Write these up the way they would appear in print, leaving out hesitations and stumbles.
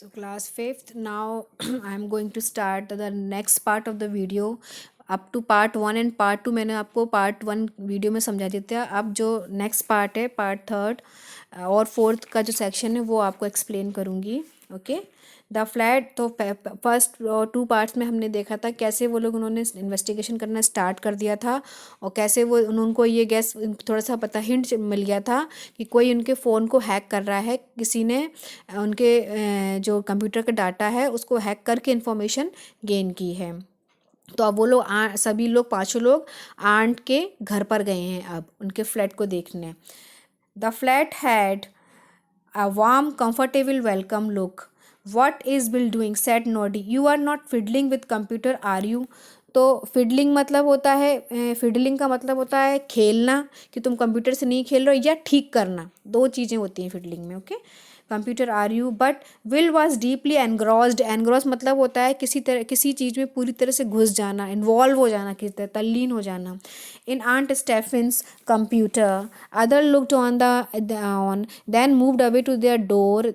So class fifth, now I am going to start the next part of the video. Up to part one and part two मैंने आपको part one video में समझा देते हैं. अब जो next part है, पार्ट थर्ड और फोर्थ का जो सेक्शन है वो आपको एक्सप्लेन करूँगी. ओके. द फ्लैट, तो फर्स्ट टू पार्ट्स में हमने देखा था कैसे वो लोग उन्होंने इन्वेस्टिगेशन करना स्टार्ट कर दिया था और कैसे वो उनको ये गैस थोड़ा सा पता हिंट मिल गया था कि कोई उनके फ़ोन को हैक कर रहा है, किसी ने उनके जो कंप्यूटर का डाटा है उसको हैक करके इन्फॉर्मेशन गेन की है. तो अब वो लोग सभी लोग पांचों लोग आंट के घर पर गए हैं अब उनके फ्लैट को देखने. The flat had a warm, comfortable welcome look. What is Bill doing? Said Noddy. You are not fiddling with computer, are you? तो फिडलिंग मतलब होता है, फिडलिंग का मतलब होता है खेलना, कि तुम कंप्यूटर से नहीं खेल रहे हो, या ठीक करना. दो चीज़ें होती हैं फिडलिंग में. Okay. Computer are you. But will was deeply engrossed. Engross मतलब होता है किसी चीज़ में पूरी तरह से घुस जाना, इन्वॉल्व हो जाना, किसी तरह तल्लीन हो जाना. In aunt Stephen's computer. Other looked on on then moved away to their door,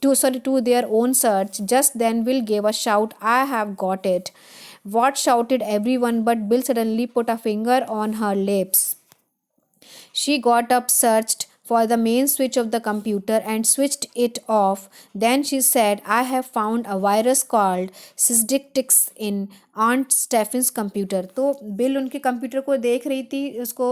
to their own search. Just then Bill gave a shout. I have got it. What? Shouted everyone, but Bill suddenly put a finger on her lips. She got up, searched for the main switch of the computer and switched it off. Then she said, I have found a virus called Sysdictics in Aunt Stephen's computer. तो bill उनके computer को देख रही थी, उसको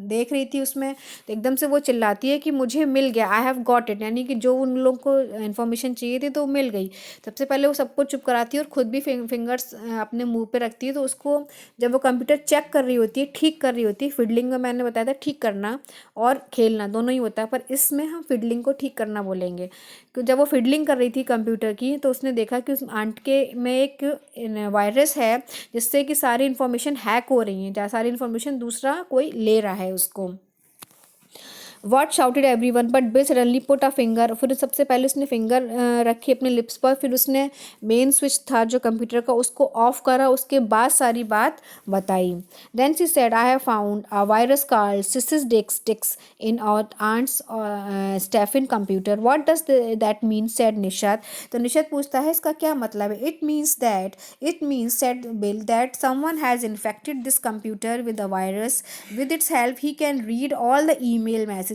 देख रही थी उसमें, तो एकदम से वो चिल्लाती है कि मुझे मिल गया. I have got it. यानी कि जो उन लोग को इन्फॉर्मेशन चाहिए थी तो मिल गई. सबसे पहले वो सबको चुप कराती है और ख़ुद भी फिंगर्स अपने मुंह पे रखती है. तो उसको जब वो कंप्यूटर चेक कर रही होती है, ठीक कर रही होती है, फिडलिंग में मैंने बताया था ठीक करना और खेलना दोनों ही होता है, पर इसमें हम फिडलिंग को ठीक करना बोलेंगे. तो जब वो फिडलिंग कर रही थी कंप्यूटर की, तो उसने देखा कि उस आंट के में एक वायरस है जिससे कि सारी इन्फॉर्मेशन हैक हो रही है, जहाँ सारी इन्फॉर्मेशन दूसरा कोई ले रहा है उसको. What shouted every one, but bill suddenly put a finger. फिर सबसे पहले उसने फिंगर रखी अपने लिप्स पर, फिर उसने मेन स्विच था जो कंप्यूटर का उसको ऑफ करा, उसके बाद सारी बात बताई. Then she said, I have found a virus called Sisidix in our aunt's Stephen computer. What does that mean? Said Nishat. तो निशात पूछता है इसका क्या मतलब है. It means said Bill that someone has infected this computer with a virus. With its help, he can read all the email messages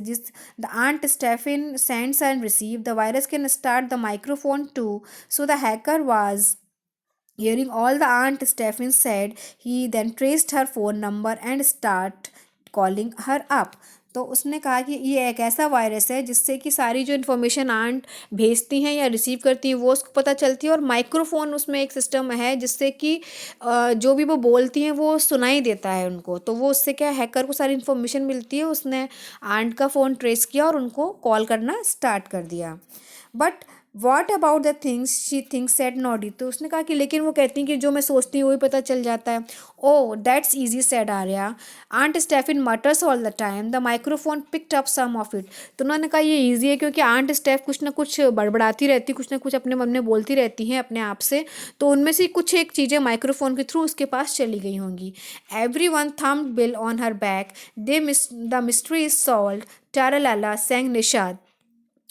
the Aunt Stephen sends and receives. The virus can start the microphone too. So the hacker was hearing all the Aunt Stephen said. He then traced her phone number and start calling her up. तो उसने कहा कि ये एक ऐसा virus है जिससे कि सारी जो इन्फॉर्मेशन आंट भेजती हैं या रिसीव करती हैं वो उसको पता चलती है, और माइक्रोफोन उसमें एक सिस्टम है जिससे कि जो भी वो बोलती हैं वो सुनाई देता है उनको. तो वो उससे क्या हैकर को सारी इन्फॉर्मेशन मिलती है. उसने आंट का फ़ोन ट्रेस किया और उनको कॉल करना स्टार्ट कर दिया. But what about the things she thinks said Noddy. तो उसने कहा कि लेकिन वो कहती हैं कि जो मैं सोचती हूँ वही पता चल जाता है. Oh that's easy said Arya. Aunt Stephen mutters all the time. The microphone picked up some of it. तो उन्होंने कहा ये ईजी है क्योंकि आंट स्टेफ कुछ ना कुछ बड़बड़ाती रहती, कुछ ना कुछ अपने मन में बोलती रहती हैं अपने आप से, तो उनमें से कुछ एक चीज़ें माइक्रोफोन के थ्रू उसके पास चली गई होंगी. Everyone thumped Bill on her back. The mystery is solved. Tralala sang Nishad.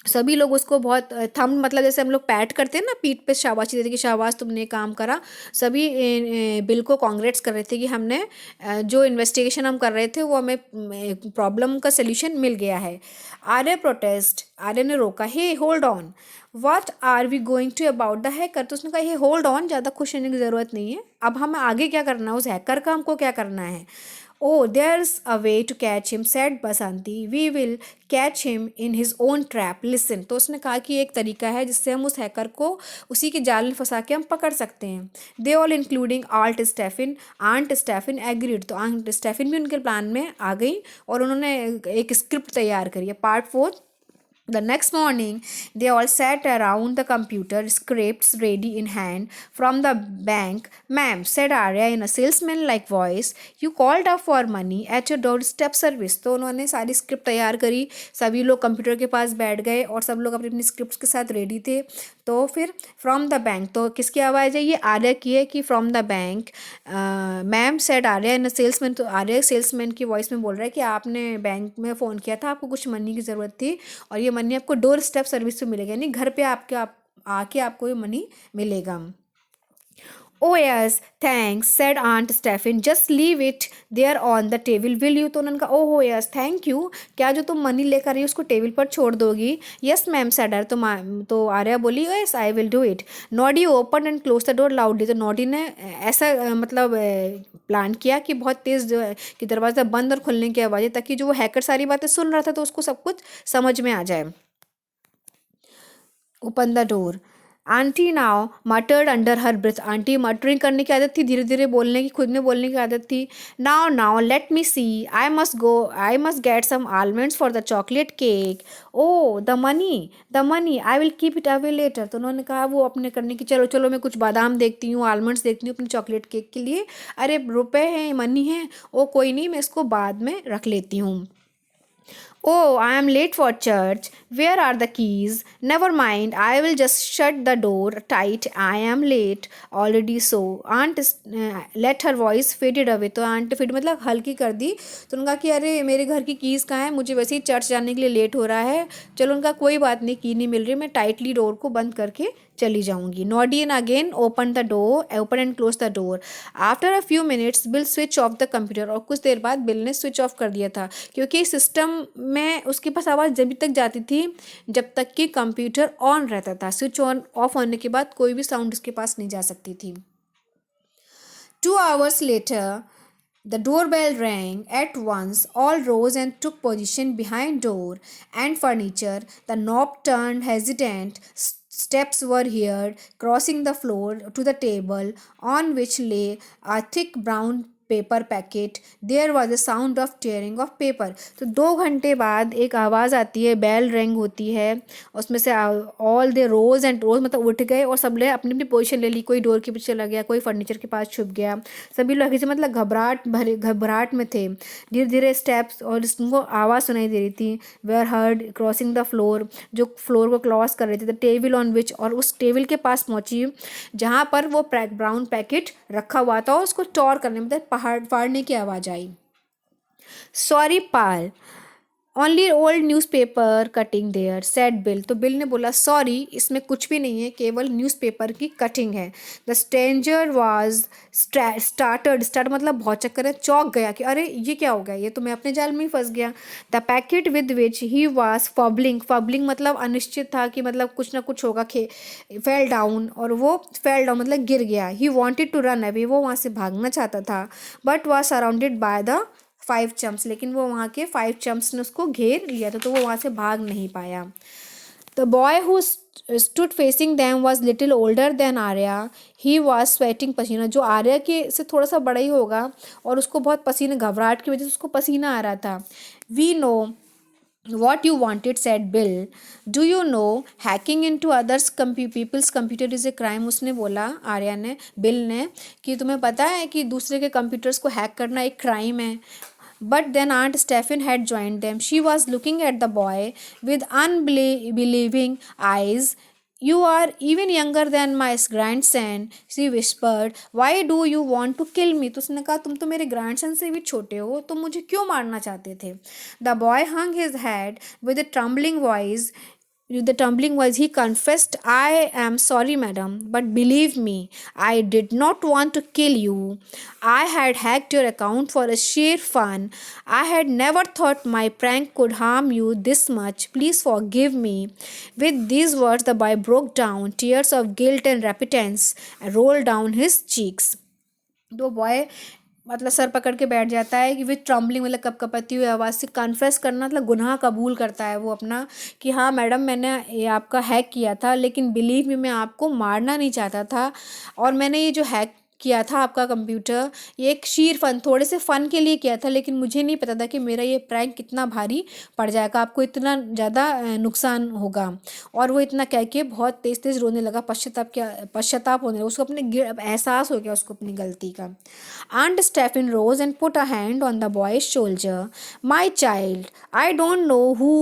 सभी लोग उसको बहुत थम मतलब जैसे हम लोग पैट करते हैं ना, पीठ पे शाबाशी देते कि शाबाश तुमने काम करा. सभी बिल को कांग्रेट्स कर रहे थे कि हमने जो इन्वेस्टिगेशन हम कर रहे थे वो हमें प्रॉब्लम का सल्यूशन मिल गया है. आर्य प्रोटेस्ट. आर्य ने रोका. Hey hold on. What are we going to about the hacker. तो उसने कहा हे होल्ड ऑन, ज़्यादा खुश होने की ज़रूरत नहीं है. अब हमें आगे क्या करना है, उस हैकर का हमको क्या करना है. Oh, there's a way to catch him, said Basanti. We will catch him in his own trap. Listen. तो उसने कहा कि एक तरीका है जिससे हम उस हैकर को उसी के जाल में फंसा के हम पकड़ सकते हैं. They all including Aunt Stephen agreed. तो Aunt Stephen भी उनके प्लान में आ गई और उन्होंने एक स्क्रिप्ट तैयार करी है. Part 4. The next morning, they all sat around the computer, scripts ready in hand. From the bank, ma'am, said Arya in a salesman-like voice, you called up for money at your doorstep service. तो उन्होंने सारी script तैयार करी, सभी लोग computer के पास बैठ गए और सब लोग अपनी अपनी स्क्रिप्ट के साथ रेडी थे. तो फिर फ्रॉम द बैंक, तो किसकी आवाज़ है ये, आर्या की है कि from the bank. Ma'am said Arya in salesman. तो आर्या सेल्समैन की वॉइस में बोल रहा है कि आपने बैंक में फ़ोन किया था, आपको कुछ मनी की ज़रूरत थी और ये मनी आपको डोर स्टेप सर्विस से मिलेगा, यानी घर पे आपके आके आपको ये मनी मिलेगा। Oh yes, thanks, said Aunt Stephen. Just leave it there on the table, will you? तो उन्होंने कहा ओह यस थैंक यू, क्या जो तुम मनी लेकर आई हो उसको टेबल पर छोड़ दोगी? Yes ma'am said her. तो आर्या बोली yes I will do it. Noddy open and close the door loudly. तो नॉडी ने ऐसा मतलब प्लान किया कि बहुत तेज़ जो है कि दरवाज़ा बंद और खुलने की आवाज़ें, ताकि जो वो हैकर सारी बातें सुन रहा था तो उसको सब कुछ समझ में आ जाए। Open the door. Aunty now muttered under her breath. Aunty muttering करने की आदत थी, धीरे धीरे बोलने की, खुद में बोलने की आदत थी। Now now let me see, I must get some almonds for the chocolate cake. Oh the money I will keep it away later. तो उन्होंने कहा वो अपने करने की, चलो चलो मैं कुछ बादाम देखती हूँ, आलमंड्स देखती हूँ अपने चॉकलेट केक के लिए। अरे रुपए हैं, मनी है, ओ कोई नहीं, मैं इसको बाद में रख लेती हूँ। Oh, I am late for church. Where are the keys? Never mind, I will just shut the door tight. I am late already. So, let her voice faded away. तो आंट फिर मतलब हल्की कर दी। तो उनका कि अरे मेरे घर की कीज़ कहाँ है, मुझे वैसे ही चर्च जाने के लिए लेट हो रहा है। चलो उनका कोई बात नहीं, की नहीं मिल रही, मैं टाइटली डोर को बंद करके चली जाऊंगी। नॉडियन again open and close the door. After a few minutes Bill switch off the computer. और कुछ देर बाद बिल ने स्विच ऑफ कर दिया था, क्योंकि सिस्टम में उसके पास आवाज़ जब तक जाती थी जब तक कि कंप्यूटर ऑन रहता था। स्विच ऑन ऑफ होने के बाद कोई भी साउंड उसके पास नहीं जा सकती थी। 2 hours later, the doorbell rang. At once, all rose and took position behind door and furniture. The knob turned hesitant. Steps were heard crossing the floor to the table on which lay a thick brown paper packet. There was a sound of tearing of paper. तो 2 घंटे बाद एक आवाज़ आती है, bell ring होती है, उसमें से ऑल दे रोज एंड रोज मतलब उठ गए और सब ने अपनी अपनी पोजीशन ले ली। कोई डोर के पीछे लग गया, कोई फर्नीचर के पास छुप गया। सभी लोग ऐसे मतलब घबराहट में थे। धीरे धीरे स्टेप्स और उनको आवाज़ सुनाई दे रही थी। Were heard crossing the floor, जो फ्लोर को क्रॉस कर रहे थे। द टेबल ऑन विच, और उस टेबल के पास पहुंची जहाँ पर वो ब्राउन पैकेट रखा हुआ था, उसको टॉर करने मतलब फाड़ने की आवाज़ आई। Sorry Pal, only old newspaper cutting there, said Bill. तो बिल ने बोला सॉरी, इसमें कुछ भी नहीं है, केवल न्यूज़पेपर की कटिंग है। द स्ट्रेंजर वॉज स्टार्ट मतलब बहुत चक्कर है, चौंक गया कि अरे ये क्या हो गया, ये तो मैं अपने जाल में ही फंस गया। The packet with which he was fumbling मतलब अनिश्चित था कि मतलब कुछ ना कुछ होगा। फेल डाउन, और वो फेल डाउन मतलब गिर गया। He wanted to run away, वो वहाँ से भागना चाहता था, but was surrounded by the 5 chumps, लेकिन वो वहाँ के 5 चम्प्स ने उसको घेर लिया था, तो वो वहाँ से भाग नहीं पाया। The boy who stood facing them was little older than Arya. He was sweating पसीना, जो आर्या के से थोड़ा सा बड़ा ही होगा और उसको बहुत पसीना, घबराहट की वजह से उसको पसीना आ रहा था। We know what you wanted, said Bill. Do you know hacking into others people's computer is a crime? उसने बोला, आर्या ने, बिल ने, कि तुम्हें पता है कि दूसरे के कंप्यूटर्स को हैक करना एक क्राइम है। But then Aunt Stephen had joined them. She was looking at the boy with unbelieving eyes. You are even younger than my grandson, she whispered. Why do you want to kill me? तो उसने कहा तुम तो मेरे grandson से भी छोटे हो, तुम मुझे क्यों मारना चाहते थे? The boy hung his head with a trembling voice. With the tumbling voice, he confessed, I am sorry, madam, but believe me, I did not want to kill you. I had hacked your account for a sheer fun. I had never thought my prank could harm you this much. Please forgive me. With these words, the boy broke down. Tears of guilt and repentance rolled down his cheeks. तो boy मतलब sir पकड़ के बैठ जाता है कि with trembling मतलब कपकपाती हुई आवाज़ से कन्फेस करना मतलब गुनाह कबूल करता है वो अपना, कि हाँ मैडम मैंने ये आपका हैक किया था, लेकिन बिलीव मी मैं आपको मारना नहीं चाहता था, और मैंने ये जो हैक किया था आपका कंप्यूटर, ये एक शीर फन, थोड़े से फ़न के लिए किया था, लेकिन मुझे नहीं पता था कि मेरा ये प्रैंक कितना भारी पड़ जाएगा, आपको इतना ज़्यादा नुकसान होगा। और वो इतना कह के बहुत तेज़ तेज़ रोने लगा, पश्चाताप होने लगा उसको, एहसास हो गया उसको अपनी गलती का। Aunt Stephen rose and put a hand on the boy's shoulder. My child, I don't know who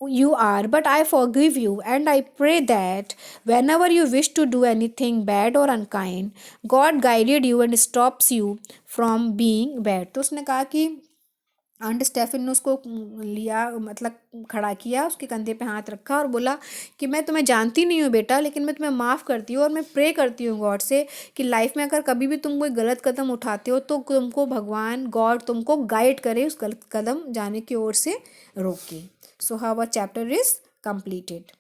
you are, but I forgive you, and I pray that whenever you wish to do anything bad or unkind, God guided you and stops you from being bad. तो उसने कहा कि and Stephen ने उसको लिया, मतलब खड़ा किया, उसके कंधे पे हाथ रखा और बोला कि मैं तुम्हें जानती नहीं हूँ बेटा, लेकिन मैं तुम्हें माफ़ करती हूँ और मैं प्रे करती हूँ गॉड से कि लाइफ में अगर कभी भी तुम कोई गलत कदम उठाते हो तो तुमको भगवान गॉड तुमको गाइड करे उस गलत कदम जाने की ओर से रोके। So how a chapter is completed।